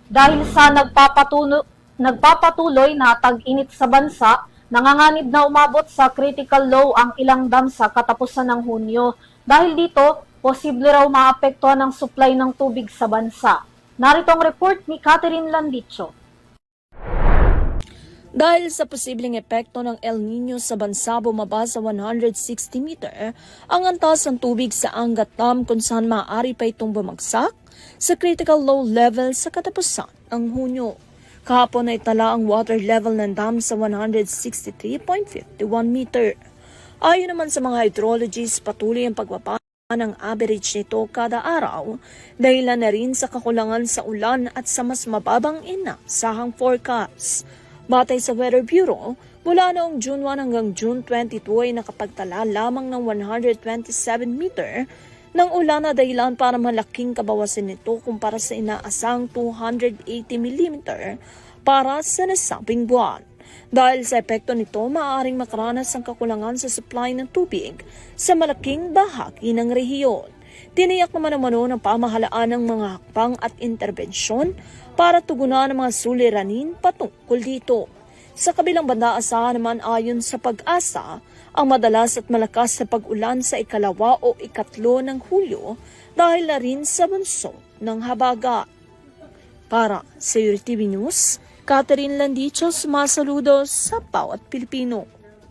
Dahil sa nagpapatuloy na tag-init sa bansa, nanganganib na umabot sa critical low ang ilang dam sa katapusan ng Hunyo. Dahil dito, posible raw maapektuhan ang supply ng tubig sa bansa. Narito ang report ni Catherine Landicho. Dahil sa posibleng epekto ng El Nino sa bansa, bumaba sa 160 meter ang antas ng tubig sa Angat Dam kung saan maaari pa itong bumagsak sa critical low level sa katapusan ng Hunyo. Kahapon ay tala ang water level ng dam sa 163.51 meter. Ayon naman sa mga hydrologists, patuloy ang pagbaba ng average nito kada araw, dahilan na rin sa kakulangan sa ulan at sa mas mababang inaasahang forecast. Batay sa Weather Bureau, mula noong June 1 hanggang June 22 ay nakapagtala lamang ng 127 meter ng ulan na dahilan para malaking kabawasan nito kumpara sa inaasang 280 mm para sa nasabing buwan. Dahil sa epekto nito, maaaring makaranas ang kakulangan sa supply ng tubig sa malaking bahagi ng rehiyon. Tiniyak naman ng pamahalaan ng mga hakbang at interbensyon para tugunan ang mga suliranin patungkol dito. Sa kabilang banda, asahan naman ayon sa Pag-asa, ang madalas at malakas na pag-ulan sa ikalawa o ikatlo ng Hulyo dahil na rin sa bunso ng habagat. Para sa UTV News, Catherine Landicho, sumasaludo sa bawat Pilipino.